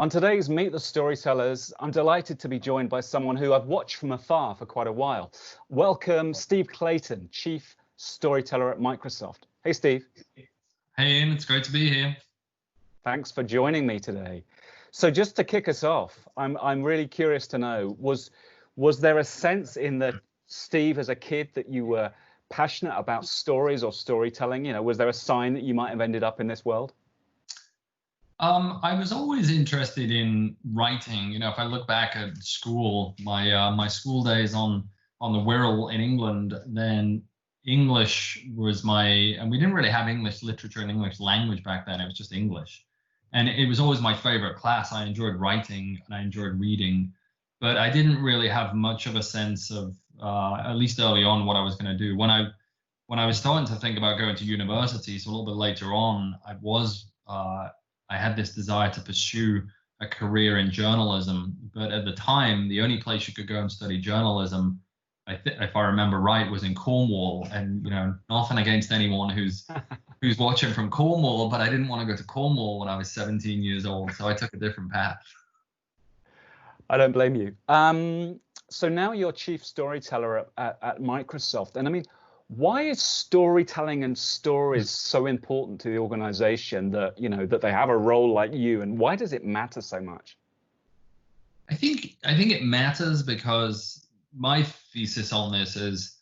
On today's Meet the Storytellers, I'm delighted to be joined by someone who I've watched from afar for quite a while. Welcome, Steve Clayton, Chief Storyteller at Microsoft. Hey, Steve. Hey, Ian, it's great to be here. Thanks for joining me today. So just to kick us off, I'm really curious to know, was there a sense in the Steve as a kid that you were passionate about stories or storytelling? You know, was there a sign that you might have ended up in this world? I was always interested in writing. You know, if I look back at school, my school days on the Wirral in England, then English was and we didn't really have English literature and English language back then. It was just English. And it was always my favorite class. I enjoyed writing and I enjoyed reading, but I didn't really have much of a sense of, at least early on, what I was going to do. When I was starting to think about going to university, so a little bit later on, I had this desire to pursue a career in journalism, but at the time, the only place you could go and study journalism, if I remember right, was in Cornwall. And you know, nothing against anyone who's watching from Cornwall, but I didn't want to go to Cornwall when I was 17 years old, so I took a different path. I don't blame you. So now you're Chief Storyteller at Microsoft, and I mean, why is storytelling and stories so important to the organization that, you know, that they have a role like you, and why does it matter so much? I think it matters because my thesis on this is,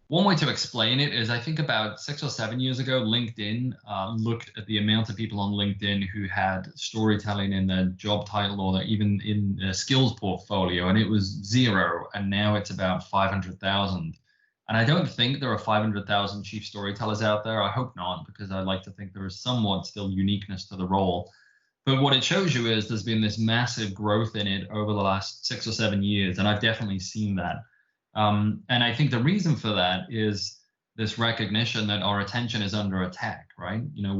one way to explain it is, I think about 6 or 7 years ago, LinkedIn looked at the amount of people on LinkedIn who had storytelling in their job title or even in their skills portfolio, and it was 0, and now it's about 500,000. And I don't think there are 500,000 chief storytellers out there. I hope not, because I like to think there is somewhat still uniqueness to the role. But what it shows you is there's been this massive growth in it over the last 6 or 7 years, and I've definitely seen that. And I think the reason for that is this recognition that our attention is under attack, right? You know,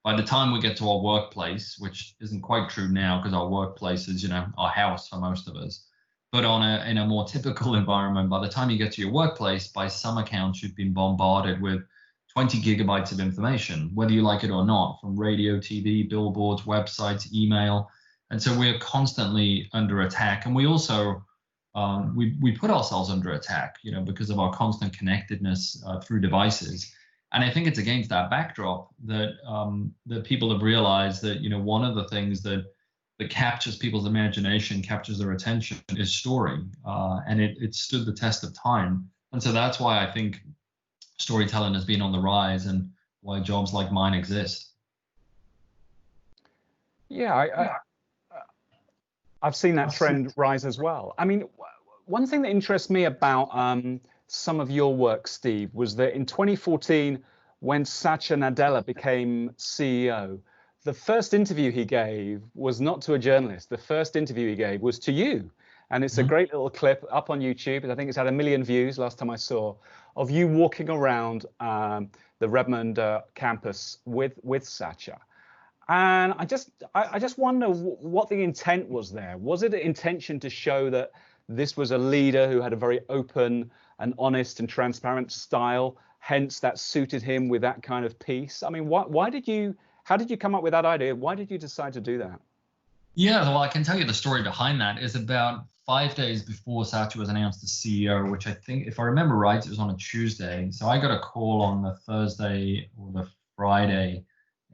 by the time we get to our workplace, which isn't quite true now because our workplace is, you know, our house for most of us. But in a more typical environment, by the time you get to your workplace, by some accounts, you've been bombarded with 20 gigabytes of information, whether you like it or not, from radio, TV, billboards, websites, email. And so we're constantly under attack. And we also, we put ourselves under attack, you know, because of our constant connectedness through devices. And I think it's against that backdrop that that people have realized that, you know, one of the things that captures people's imagination, captures their attention, is story. And it stood the test of time. And so that's why I think storytelling has been on the rise and why jobs like mine exist. Yeah, I've seen that trend rise as well. I mean, one thing that interests me about some of your work, Steve, was that in 2014, when Satya Nadellas became CEO, the first interview he gave was not to a journalist. The first interview he gave was to you. And it's a great little clip up on YouTube. I think it's had 1 million views last time I saw, of you walking around the Redmond campus with Satya. And I just wonder what the intent was there. Was it an intention to show that this was a leader who had a very open and honest and transparent style, hence that suited him with that kind of piece? I mean, how did you come up with that idea? Why did you decide to do that? Yeah, well, I can tell you the story behind that is about 5 days before Satya was announced as CEO, which I think, if I remember right, it was on a Tuesday. So I got a call on the Thursday or the Friday,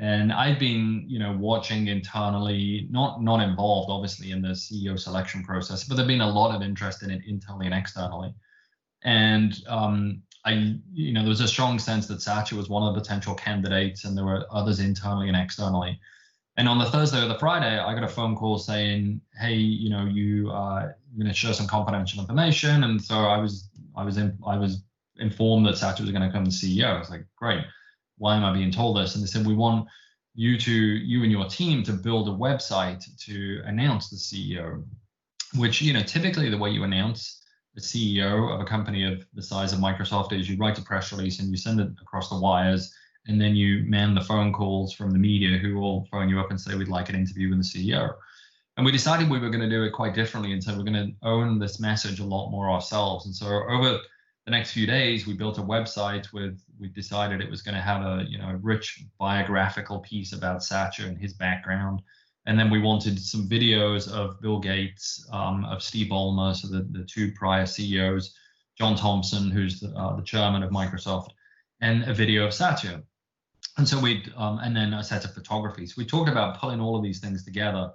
and I'd been, you know, watching internally, not involved, obviously, in the CEO selection process, but there'd been a lot of interest in it internally and externally. And you know, there was a strong sense that Satya was one of the potential candidates, and there were others internally and externally. And on the Thursday or the Friday, I got a phone call saying, "Hey, you know, you're going to share some confidential information." And so I was informed that Satya was going to become the CEO. I was like, "Great, why am I being told this?" And they said, "We want you and your team to build a website to announce the CEO," which, you know, typically the way you announce the CEO of a company of the size of Microsoft is you write a press release and you send it across the wires, and then you man the phone calls from the media who will phone you up and say, "We'd like an interview with the CEO." And we decided we were going to do it quite differently, and so we're going to own this message a lot more ourselves. And so over the next few days, we built a website we decided it was going to have a rich biographical piece about Satya and his background. And then we wanted some videos of Bill Gates, of Steve Ballmer, so the two prior CEOs, John Thompson, who's the chairman of Microsoft, and a video of Satya. And so and then a set of photography. So we talked about pulling all of these things together.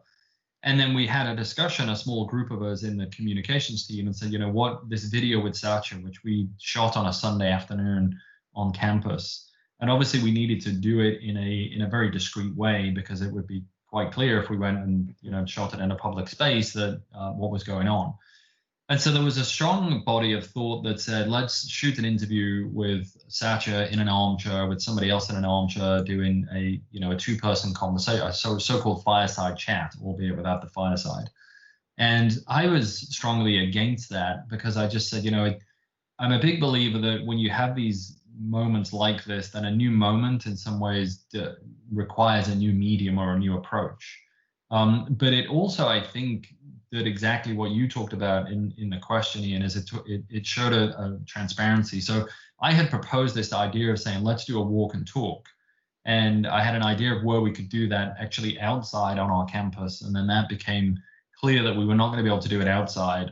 And then we had a discussion, a small group of us in the communications team, and said, you know what, this video with Satya, which we shot on a Sunday afternoon on campus. And obviously we needed to do it in a very discreet way, because it would be quite clear if we went and, you know, shot it in a public space that what was going on. And so there was a strong body of thought that said, let's shoot an interview with Satya in an armchair with somebody else in an armchair doing a two-person conversation, so-called fireside chat, albeit without the fireside. And I was strongly against that, because I just said, you know, I'm a big believer that when you have these moments like this, then a new moment in some ways requires a new medium or a new approach. But it also, I think, that exactly what you talked about in the question, Ian, is it showed a transparency. So I had proposed this idea of saying, let's do a walk and talk. And I had an idea of where we could do that actually outside on our campus. And then that became clear that we were not going to be able to do it outside.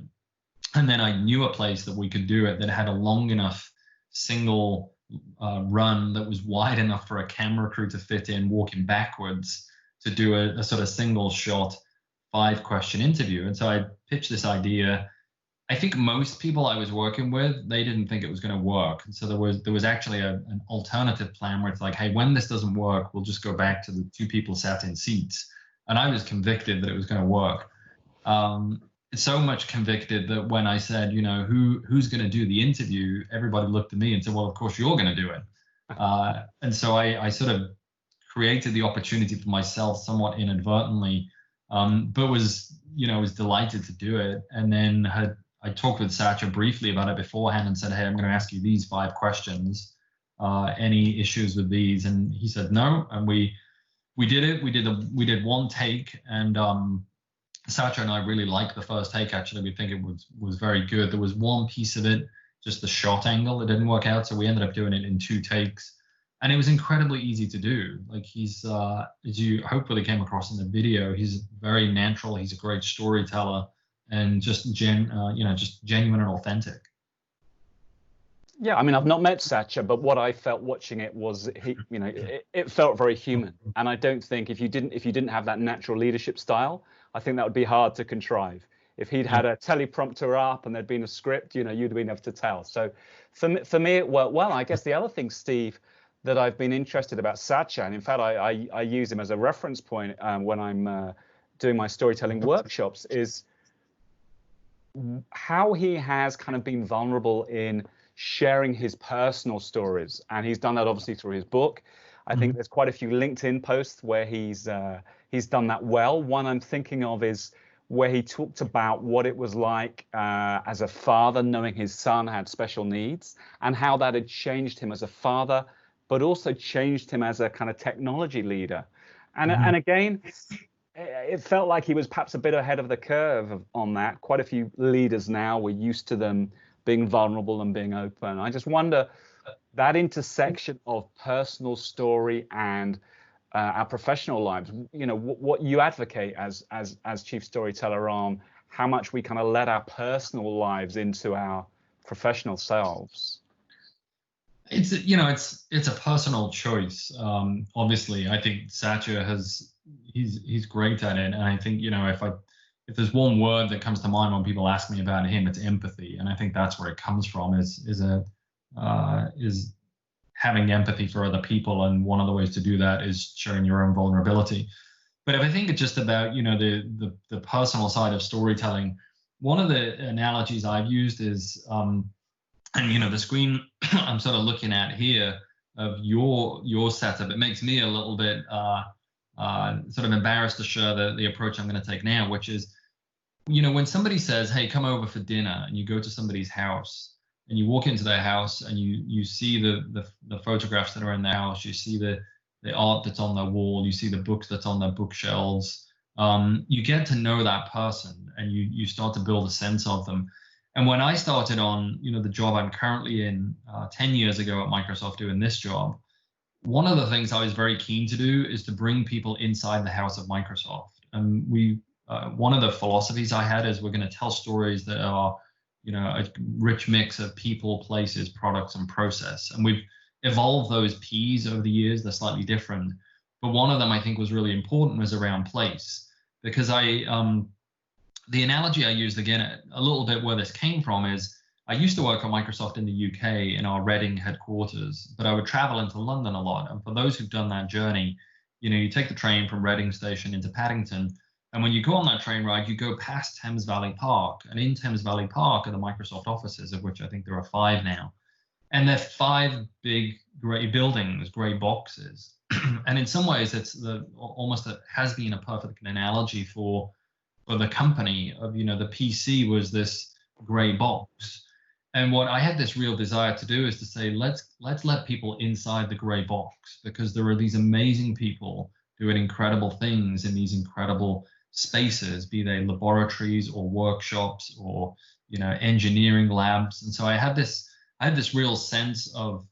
And then I knew a place that we could do it that had a long enough single run that was wide enough for a camera crew to fit in walking backwards to do a sort of single shot 5-question interview. And so I pitched this idea. I think most people I was working with, they didn't think it was going to work. And so there was actually an alternative plan where it's like, hey, when this doesn't work, we'll just go back to the 2 people sat in seats. And I was convicted that it was going to work. So much convicted that when I said, you know, who's going to do the interview, everybody looked at me and said, well, of course you're going to do it. And so I sort of created the opportunity for myself somewhat inadvertently, but was delighted to do it. And then I talked with Satya briefly about it beforehand and said, hey, I'm going to ask you these 5 questions. Any issues with these? And he said no. And we did it. We did one take, and Satya and I really liked the first take. Actually, we think it was very good. There was one piece of it, just the shot angle, that didn't work out, so we ended up doing it in 2 takes. And it was incredibly easy to do. Like, he's, as you hopefully came across in the video, he's very natural. He's a great storyteller, and just genuine and authentic. Yeah, I mean, I've not met Satya, but what I felt watching it was it felt very human. And I don't think if you didn't have that natural leadership style, I think that would be hard to contrive. If he'd had a teleprompter up and there'd been a script, you'd have been able to tell. So for me, it worked well. I guess the other thing, Steve, that I've been interested about Satya, and in fact, I use him as a reference point when I'm doing my storytelling workshops, is how he has kind of been vulnerable in sharing his personal stories. And he's done that obviously through his book. I think there's quite a few LinkedIn posts where he's done that well. One I'm thinking of is where he talked about what it was like as a father, knowing his son had special needs, and how that had changed him as a father, but also changed him as a kind of technology leader. And again, it felt like he was perhaps a bit ahead of the curve on that. Quite a few leaders now, we're used to them being vulnerable and being open. I just wonder, that intersection of personal story and our professional lives, what you advocate as chief storyteller on how much we kind of let our personal lives into our professional selves. It's a personal choice. Obviously, I think Satya he's great at it, and I think if there's one word that comes to mind when people ask me about him, it's empathy, and I think that's where it comes from. Is having empathy for other people, and one of the ways to do that is sharing your own vulnerability. But if I think it's just about the personal side of storytelling, one of the analogies I've used is the screen I'm sort of looking at here of your setup. It makes me a little bit sort of embarrassed to share the approach I'm going to take now, which is, when somebody says, hey, come over for dinner, and you go to somebody's house and you walk into their house and you see the photographs that are in their house, you see the art that's on their wall, you see the books that's on their bookshelves, you get to know that person, and you start to build a sense of them. And when I started on, the job I'm currently in 10 years ago at Microsoft doing this job, one of the things I was very keen to do is to bring people inside the house of Microsoft. we one of the philosophies I had is we're going to tell stories that are, a rich mix of people, places, products, and process. And we've evolved those P's over the years. They're slightly different, but one of them I think was really important was around place, because the analogy I used, again, a little bit where this came from is I used to work at Microsoft in the UK in our Reading headquarters, but I would travel into London a lot. And for those who've done that journey, you take the train from Reading Station into Paddington. And when you go on that train ride, you go past Thames Valley Park. And in Thames Valley Park are the Microsoft offices, of which I think there are 5 now. And they're 5 big gray buildings, gray boxes. And in some ways, it's almost has been a perfect analogy for the company of, the PC was this gray box. And what I had this real desire to do is to say, let's let people inside the gray box, because there are these amazing people doing incredible things in these incredible spaces, be they laboratories or workshops or, engineering labs. And so I had this real sense of,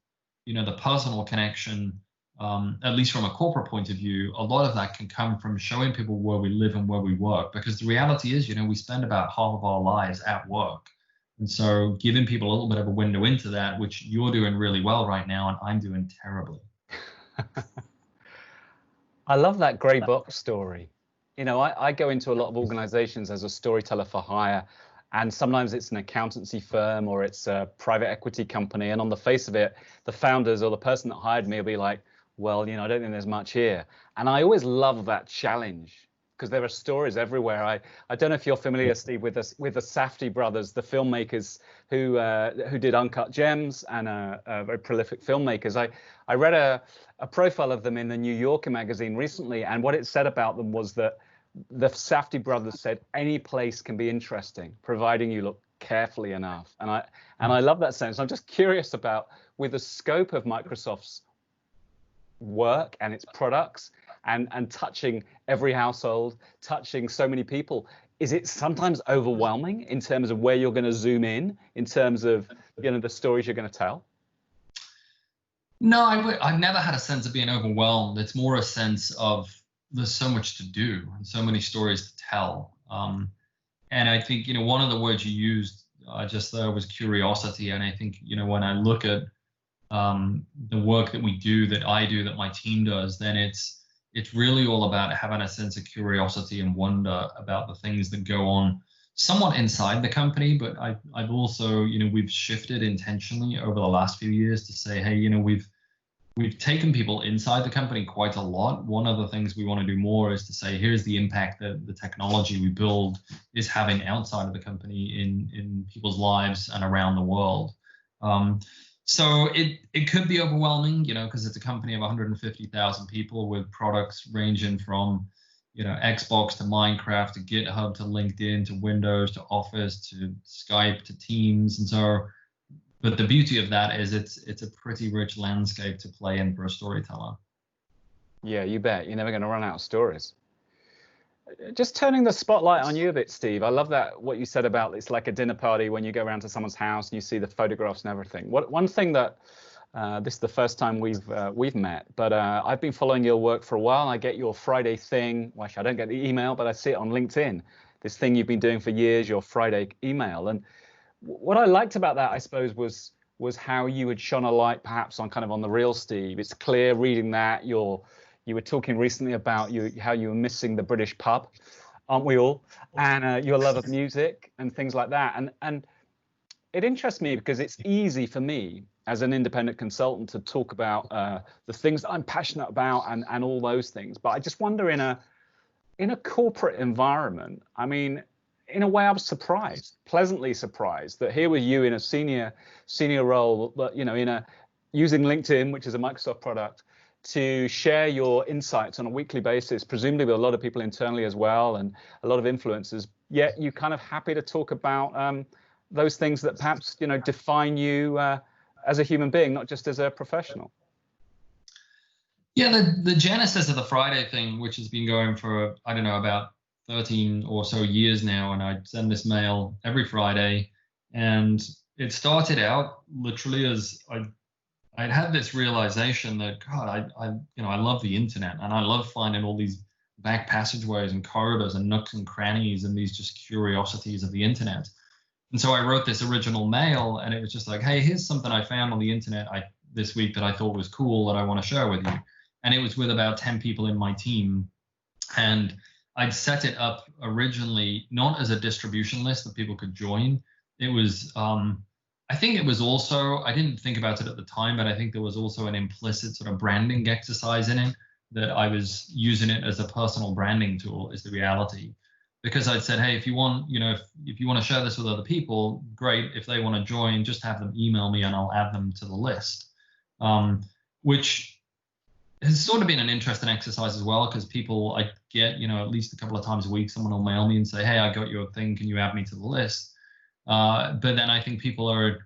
the personal connection, at least from a corporate point of view. A lot of that can come from showing people where we live and where we work, because the reality is, we spend about half of our lives at work. And so giving people a little bit of a window into that, which you're doing really well right now, and I'm doing terribly. I love that gray box story. I go into a lot of organizations as a storyteller for hire, and sometimes it's an accountancy firm or it's a private equity company. And on the face of it, the founders or the person that hired me will be like, well, I don't think there's much here. And I always love that challenge, because there are stories everywhere. I don't know if you're familiar, Steve, with the Safdie brothers, the filmmakers who did Uncut Gems and very prolific filmmakers. I read a profile of them in the New Yorker magazine recently, and what it said about them was that the Safdie brothers said any place can be interesting, providing you look carefully enough. And I love that sense. I'm just curious about, with the scope of Microsoft's work and its products, and touching every household, touching so many people, is it sometimes overwhelming in terms of where you're going to zoom in terms of the stories you're going to tell? No, I've never had a sense of being overwhelmed. It's more a sense of there's so much to do and so many stories to tell. And I think, one of the words you used just there was curiosity. And I think, when I look at the work that we do, that I do, that my team does, then it's really all about having a sense of curiosity and wonder about the things that go on somewhat inside the company. But I've also, we've shifted intentionally over the last few years to say, hey, we've taken people inside the company quite a lot. One of the things we want to do more is to say, here's the impact that the technology we build is having outside of the company in people's lives and around the world. So it could be overwhelming, because it's a company of 150,000 people with products ranging from, Xbox to Minecraft to GitHub to LinkedIn to Windows to Office to Skype to Teams. And so, but the beauty of that is it's a pretty rich landscape to play in for a storyteller. Yeah, you bet. You're never going to run out of stories. Just turning the spotlight on you a bit, Steve. I love that, what you said about it's like a dinner party when you go around to someone's house and you see the photographs and everything. One thing that this is the first time we've met, but I've been following your work for a while. I get your Friday thing. Well, I don't get the email, but I see it on LinkedIn. This thing you've been doing for years, your Friday email. And what I liked about that, I suppose, was how you had shone a light perhaps on the real Steve. It's clear reading that you were talking recently about how you were missing the British pub, aren't we all? And your love of music and things like that. And it interests me because it's easy for me as an independent consultant to talk about the things that I'm passionate about and all those things. But I just wonder, in a corporate environment, I mean, in a way, I was surprised, pleasantly surprised, that here with you in a senior role, but using LinkedIn, which is a Microsoft product, to share your insights on a weekly basis, presumably with a lot of people internally as well, and a lot of influencers. Yet you kind of happy to talk about those things that perhaps define you as a human being, not just as a professional. Yeah, the genesis of the Friday thing, which has been going for, I don't know, about 13 or so years now, and I send this mail every Friday, and it started out literally as I'd had this realization that, God, I love the internet, and I love finding all these back passageways and corridors and nooks and crannies and these just curiosities of the internet. And so I wrote this original mail, and it was just like, hey, here's something I found on the internet this week that I thought was cool that I want to share with you. And it was with about 10 people in my team. And I'd set it up originally not as a distribution list that people could join. It was, I think it was also, I didn't think about it at the time, but I think there was also an implicit sort of branding exercise in it, that I was using it as a personal branding tool, is the reality. Because I'd said, hey, if you want, if you want to share this with other people, great. If they want to join, just have them email me and I'll add them to the list. Which has sort of been an interesting exercise as well, because people, I get, at least a couple of times a week, someone will mail me and say, hey, I got your thing, can you add me to the list? But then I think people are,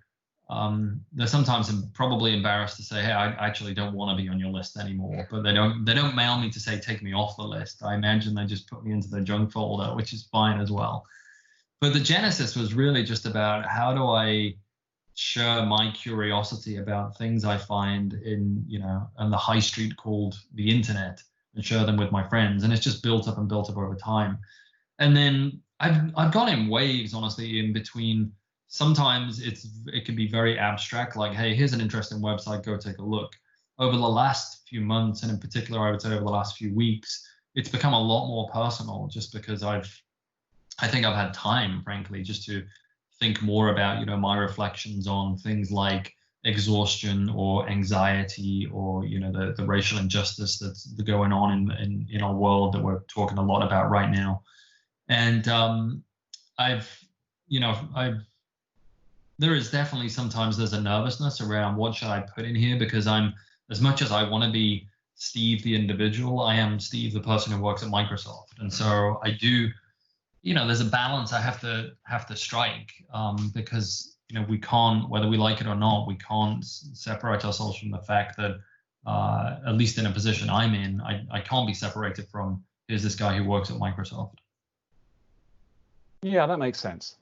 they're sometimes probably embarrassed to say, hey, I actually don't want to be on your list anymore. But they don't mail me to say, take me off the list. I imagine they just put me into the junk folder, which is fine as well. But the genesis was really just about, how do I share my curiosity about things I find in, on the high street called the internet, and share them with my friends. And it's just built up and built up over time. And then I've gone in waves, honestly, in between. Sometimes it can be very abstract, like, hey, here's an interesting website, go take a look. Over the last few months, and in particular, I would say over the last few weeks, it's become a lot more personal, just because I think I've had time, frankly, just to think more about, my reflections on things like exhaustion or anxiety, or, the racial injustice that's going on in our world that we're talking a lot about right now. And there is definitely sometimes there's a nervousness around what should I put in here, because I'm, as much as I want to be Steve the individual, I am Steve the person who works at Microsoft. And so I do, there's a balance I have to strike, because we can't, whether we like it or not, we can't separate ourselves from the fact that at least in a position I'm in, I can't be separated from, here's this guy who works at Microsoft. Yeah, that makes sense.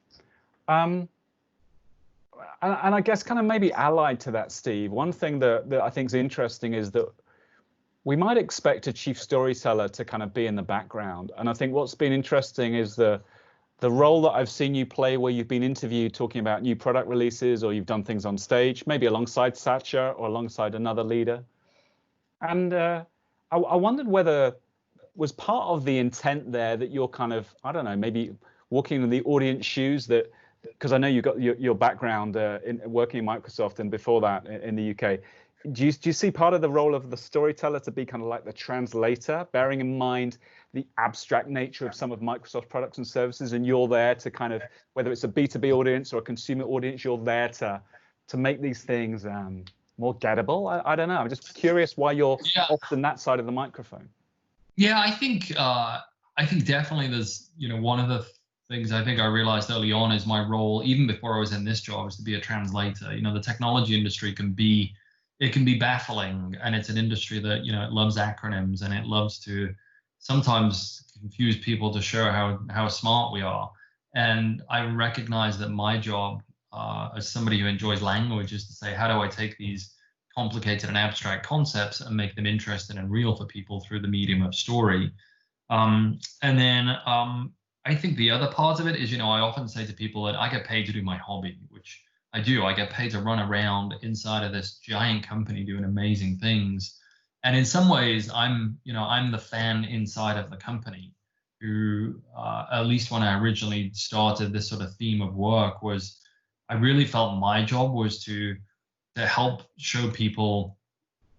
And I guess kind of maybe allied to that, Steve, one thing that I think is interesting is that we might expect a chief storyteller to kind of be in the background. And I think what's been interesting is the role that I've seen you play, where you've been interviewed talking about new product releases, or you've done things on stage, maybe alongside Satya or alongside another leader. And I wondered whether was part of the intent there that you're kind of, I don't know, maybe walking in the audience shoes, that, because I know you've got your background in working in Microsoft and before that in the UK. Do you see part of the role of the storyteller to be kind of like the translator, bearing in mind the abstract nature of some of Microsoft products and services, and you're there to kind of, whether it's a B2B audience or a consumer audience, you're there to make these things more gettable? I don't know. I'm just curious why you're often that side of the microphone. Yeah, I think definitely there's, one of the things I think I realized early on is my role, even before I was in this job, is to be a translator. The technology industry can be baffling, and it's an industry that, it loves acronyms, and it loves to sometimes confuse people to show how smart we are. And I recognize that my job as somebody who enjoys language is to say, how do I take these complicated and abstract concepts and make them interesting and real for people through the medium of story. And then I think the other part of it is, I often say to people that I get paid to do my hobby, which I do. I get paid to run around inside of this giant company doing amazing things. And in some ways, I'm the fan inside of the company who, at least when I originally started this sort of theme of work, was I really felt my job was to help show people,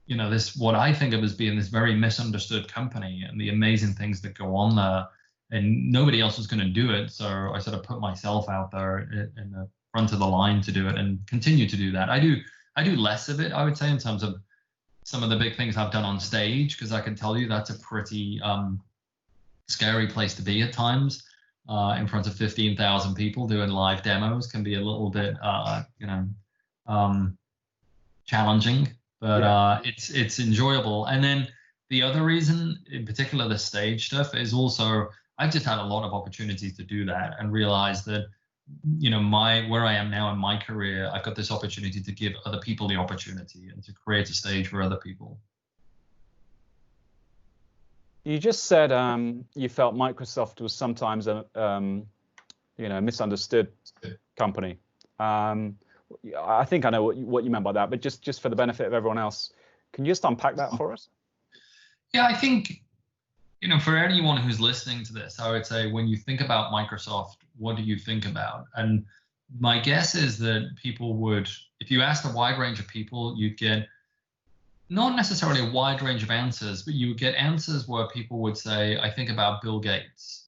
this, what I think of as being this very misunderstood company and the amazing things that go on there, and nobody else was going to do it. So I sort of put myself out there in the front of the line to do it, and continue to do that. I do less of it, I would say, in terms of some of the big things I've done on stage, because I can tell you that's a pretty scary place to be at times. In front of 15,000 people doing live demos can be a little bit, challenging, but it's enjoyable. And then the other reason, in particular, the stage stuff, is also I've just had a lot of opportunities to do that, and realize that, where I am now in my career, I've got this opportunity to give other people the opportunity and to create a stage for other people. You just said you felt Microsoft was sometimes a misunderstood company. I think I know what you meant by that, but just for the benefit of everyone else, can you just unpack that for us? Yeah, I think, for anyone who's listening to this, I would say when you think about Microsoft, what do you think about? And my guess is that people would, if you asked a wide range of people, you'd get not necessarily a wide range of answers, but you would get answers where people would say, I think about Bill Gates,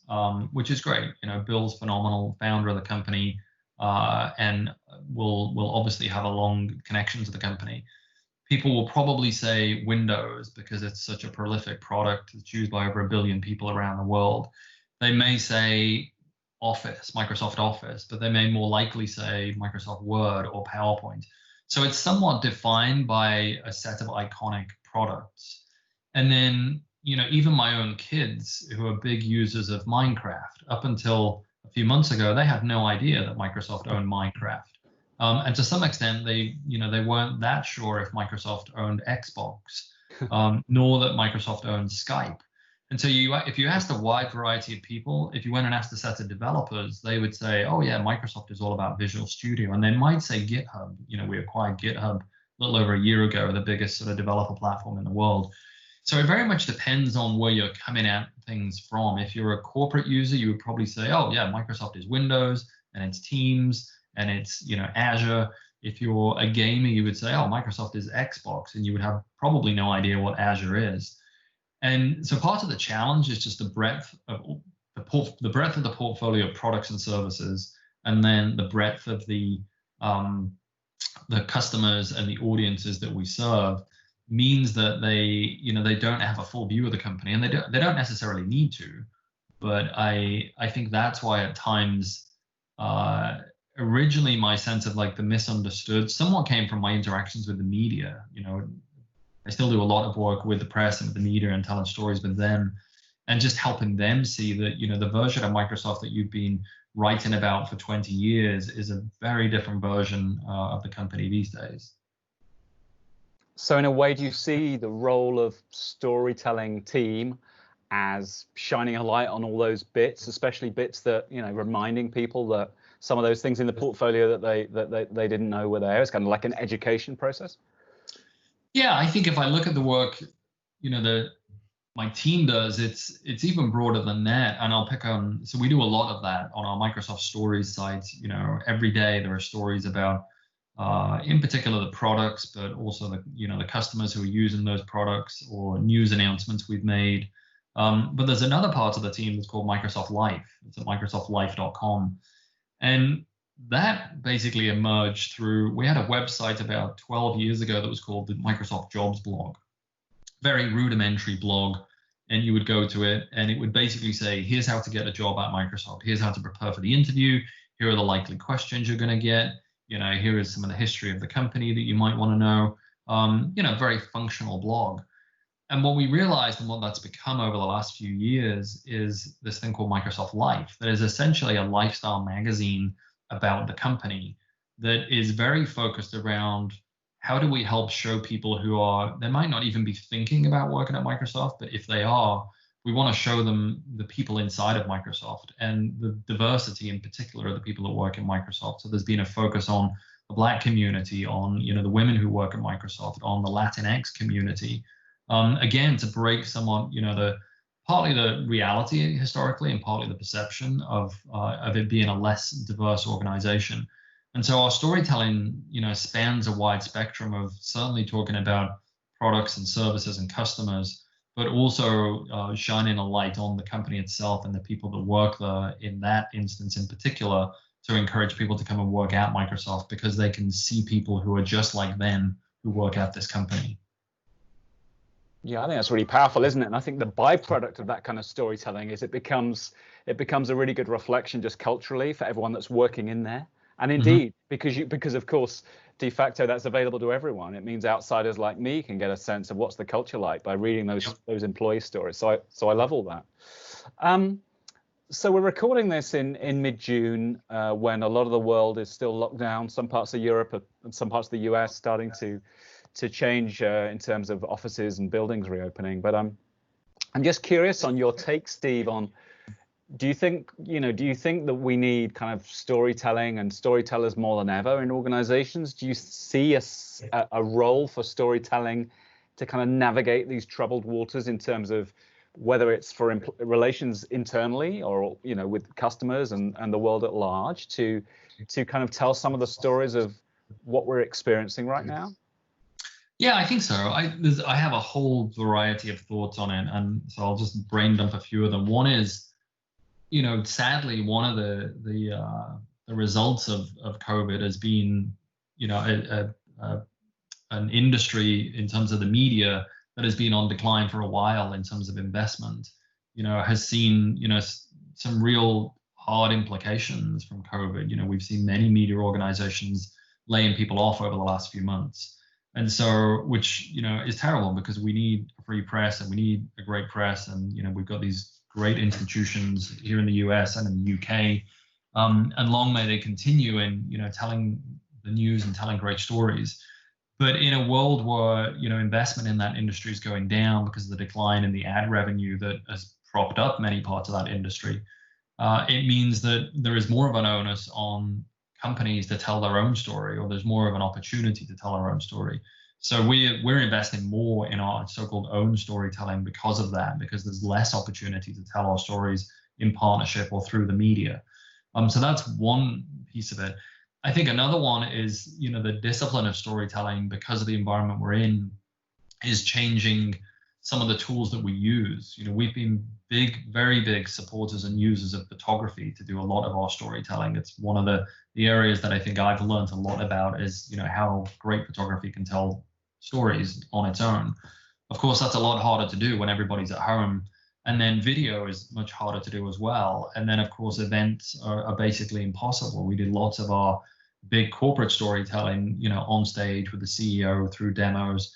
which is great. Bill's phenomenal, founder of the company, and will obviously have a long connection to the company. People will probably say Windows because it's such a prolific product. It's used by over 1 billion people around the world. They may say Office, Microsoft Office, but they may more likely say Microsoft Word or PowerPoint. So it's somewhat defined by a set of iconic products. And then, even my own kids who are big users of Minecraft, up until a few months ago, they had no idea that Microsoft owned Minecraft. And to some extent, they weren't that sure if Microsoft owned Xbox, nor that Microsoft owned Skype. And so if you asked a wide variety of people, if you went and asked a set of developers, they would say, oh yeah, Microsoft is all about Visual Studio. And they might say GitHub. We acquired GitHub a little over a year ago, the biggest sort of developer platform in the world. So it very much depends on where you're coming at things from. If you're a corporate user, you would probably say, oh yeah, Microsoft is Windows and it's Teams and it's Azure. If you're a gamer, you would say, oh, Microsoft is Xbox, and you would have probably no idea what Azure is. And so part of the challenge is just the breadth of the portfolio of products and services, and then the breadth of the customers and the audiences that we serve means that they don't have a full view of the company, and they don't necessarily need to. But I think that's why at times originally my sense of like the misunderstood somewhat came from my interactions with the media. I still do a lot of work with the press and with the media and telling stories with them and just helping them see that, the version of Microsoft that you've been writing about for 20 years is a very different version of the company these days. So in a way, do you see the role of storytelling team as shining a light on all those bits, especially bits that, reminding people that some of those things in the portfolio that they didn't know were there? It's kind of like an education process. Yeah, I think if I look at the work, that my team does, it's even broader than that. And I'll pick on, so we do a lot of that on our Microsoft Stories site. Every day there are stories about, in particular, the products, but also the customers who are using those products or news announcements we've made. But there's another part of the team that's called Microsoft Life. It's at microsoftlife.com. And that basically emerged through, we had a website about 12 years ago that was called the Microsoft Jobs blog. Very rudimentary blog. And you would go to it and it would basically say, here's how to get a job at Microsoft. Here's how to prepare for the interview. Here are the likely questions you're going to get. Here is some of the history of the company that you might want to know. Very functional blog. And what we realized and what that's become over the last few years is this thing called Microsoft Life, that is essentially a lifestyle magazine about the company that is very focused around how do we help show people they might not even be thinking about working at Microsoft, but if they are, we want to show them the people inside of Microsoft and the diversity in particular of the people that work at Microsoft. So there's been a focus on the Black community, on the women who work at Microsoft, on the Latinx community. Again, to break somewhat, partly the reality historically and partly the perception of it being a less diverse organization. And so our storytelling, spans a wide spectrum of certainly talking about products and services and customers, but also shining a light on the company itself and the people that work there in that instance in particular, to encourage people to come and work at Microsoft because they can see people who are just like them who work at this company. Yeah, I think that's really powerful, isn't it? And I think the byproduct of that kind of storytelling is it becomes a really good reflection just culturally for everyone that's working in there. And indeed, because of course, de facto that's available to everyone. It means outsiders like me can get a sense of what's the culture like by reading those employee stories. So I love all that. So we're recording this in mid-June when a lot of the world is still locked down. Some parts of Europe and some parts of the US starting to change in terms of offices and buildings reopening. But I'm just curious on your take, Steve, on do you think that we need kind of storytelling and storytellers more than ever in organizations? Do you see a role for storytelling to kind of navigate these troubled waters in terms of whether it's for relations internally or, with customers and the world at large to kind of tell some of the stories of what we're experiencing right now? Yeah, I think so. I have a whole variety of thoughts on it, and so I'll just brain dump a few of them. One is, sadly, one of the results of COVID has been, an industry in terms of the media that has been on decline for a while in terms of investment. Has seen some real hard implications from COVID. We've seen many media organizations laying people off over the last few months. And so, which, is terrible because we need a free press and we need a great press. And, we've got these great institutions here in the US and in the UK. And long may they continue in, telling the news and telling great stories. But in a world where, investment in that industry is going down because of the decline in the ad revenue that has propped up many parts of that industry, it means that there is more of an onus on companies to tell their own story, or there's more of an opportunity to tell our own story. So we're investing more in our so-called own storytelling because of that, because there's less opportunity to tell our stories in partnership or through the media. So that's one piece of it. I think another one is, the discipline of storytelling, because of the environment we're in, is changing some of the tools that we use. We've been very big supporters and users of photography to do a lot of our storytelling. It's one of the areas that I think I've learned a lot about is, how great photography can tell stories on its own. Of course, that's a lot harder to do when everybody's at home. And then video is much harder to do as well. And then, of course, events are basically impossible. We did lots of our big corporate storytelling, on stage with the CEO through demos.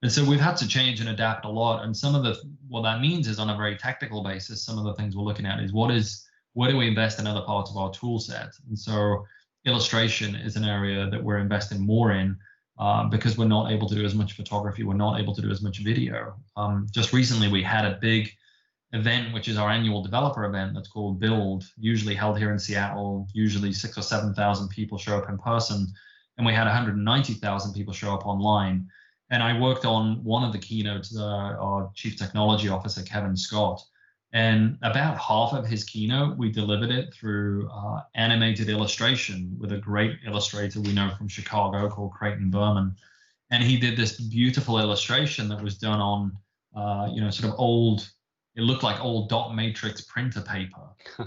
And so we've had to change and adapt a lot. And some of what that means is, on a very technical basis, some of the things we're looking at is where do we invest in other parts of our tool set? And so illustration is an area that we're investing more in because we're not able to do as much photography. We're not able to do as much video. Just recently, we had a big event, which is our annual developer event that's called Build, usually held here in Seattle. Usually 6,000 or 7,000 people show up in person. And we had 190,000 people show up online. And I worked on one of the keynotes, our Chief Technology Officer, Kevin Scott. And about half of his keynote, we delivered it through animated illustration with a great illustrator we know from Chicago called Creighton Berman. And he did this beautiful illustration that was done on, sort of old, it looked like old dot matrix printer paper.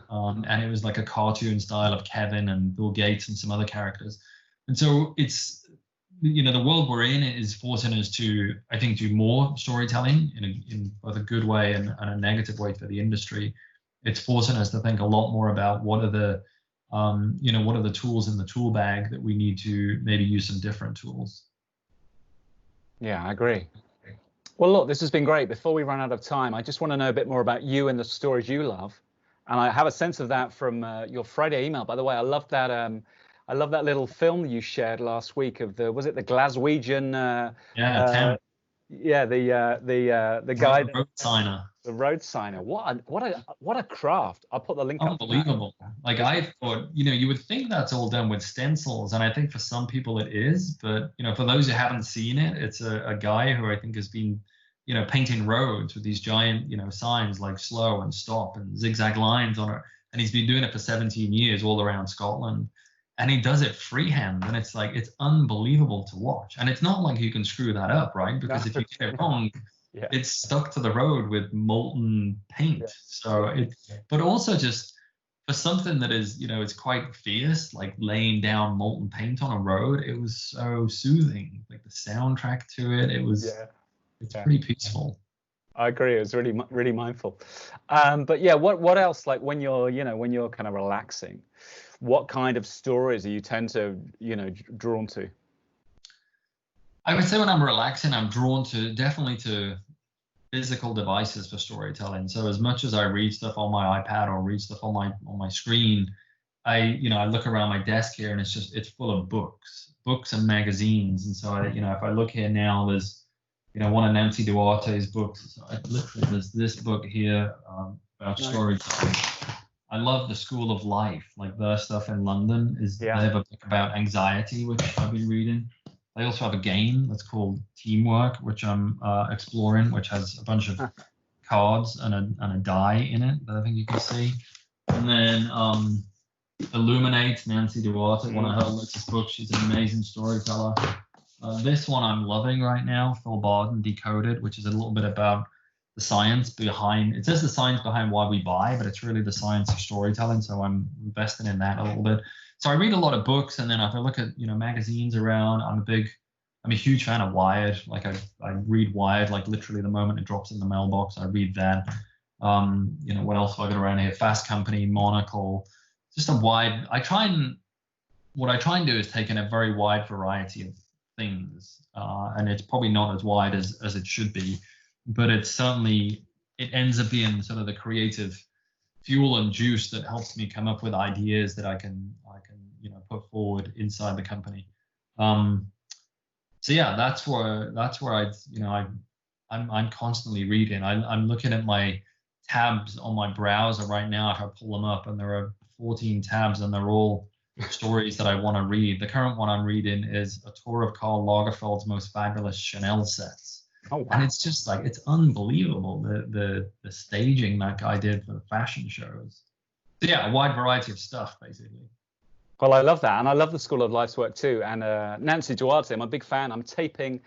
And it was like a cartoon style of Kevin and Bill Gates and some other characters. And so it's, the world we're in is forcing us to, I think, do more storytelling in both a good way and a negative way for the industry. It's forcing us to think a lot more about what are the tools in the tool bag that we need to maybe use some different tools. Yeah, I agree. Well, look, this has been great. Before we run out of time, I just want to know a bit more about you and the stories you love. And I have a sense of that from your Friday email. By the way, I love that. I love that little film you shared last week of was it the Glaswegian? The guy, the road signer. The road signer. What a craft! I'll put the link. Unbelievable. Like I thought, you would think that's all done with stencils, and I think for some people it is, but for those who haven't seen it, it's a guy who I think has been, painting roads with these giant, signs like slow and stop and zigzag lines on it, and he's been doing it for 17 years all around Scotland. And he does it freehand, and it's unbelievable to watch. And it's not like you can screw that up, right? Because if you get it wrong, it's stuck to the road with molten paint. Yeah. So but also just for something that is, it's quite fierce, like laying down molten paint on a road, it was so soothing. Like the soundtrack to it, it's pretty peaceful. I agree. It was really, really mindful. But yeah, what else? Like when you're kind of relaxing, what kind of stories are you tend to, drawn to? I would say when I'm relaxing, I'm drawn definitely to physical devices for storytelling. So as much as I read stuff on my iPad or read stuff on my screen, I look around my desk here and it's full of books and magazines. And so if I look here now, there's one of Nancy Duarte's books. So literally, there's this book here about storytelling. I love The School of Life, like their stuff in London. They have a book about anxiety, which I've been reading. They also have a game that's called Teamwork, which I'm exploring, which has a bunch of cards and a die in it that I think you can see. And then Illuminate, Nancy Duarte, one of her latest books. She's an amazing storyteller. This one I'm loving right now, Phil Barden, Decoded, which is a little bit about the science behind, it says the science behind why we buy, but it's really the science of storytelling. So I'm invested in that a little bit. So I read a lot of books, and then if I look at, magazines around, I'm a huge fan of Wired. Like I read Wired, like literally the moment it drops in the mailbox, I read that. What else have I got around here? Fast Company, Monocle, just what I try and do is take in a very wide variety of things. And it's probably not as wide as it should be, but it ends up being sort of the creative fuel and juice that helps me come up with ideas that I can put forward inside the company. So yeah, that's where I'm constantly reading. I'm looking at my tabs on my browser right now. If I pull them up, and there are 14 tabs, and they're all stories that I want to read. The current one I'm reading is a tour of Karl Lagerfeld's most fabulous Chanel sets. Oh, wow. And it's just like, it's unbelievable, the staging that guy did for the fashion shows. So yeah, a wide variety of stuff, basically. Well, I love that, and I love the School of Life's work too. And Nancy Duarte, I'm a big fan. I'm taping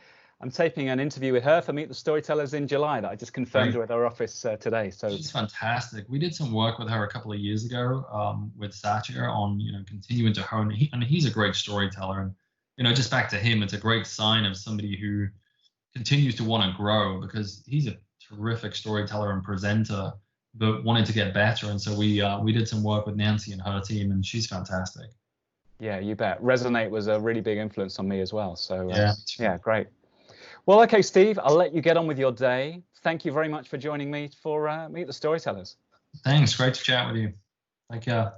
an interview with her for Meet the Storytellers in July that I just confirmed with our office today. So she's fantastic. We did some work with her a couple of years ago with Satya on continuing to hone. He's a great storyteller, and just back to him, it's a great sign of somebody who continues to want to grow, because he's a terrific storyteller and presenter, but wanted to get better. And so we did some work with Nancy and her team, and she's fantastic. Yeah, you bet. Resonate was a really big influence on me as well. So yeah, great. Well, okay, Steve, I'll let you get on with your day. Thank you very much for joining me for Meet the Storytellers. Thanks. Great to chat with you. Take care.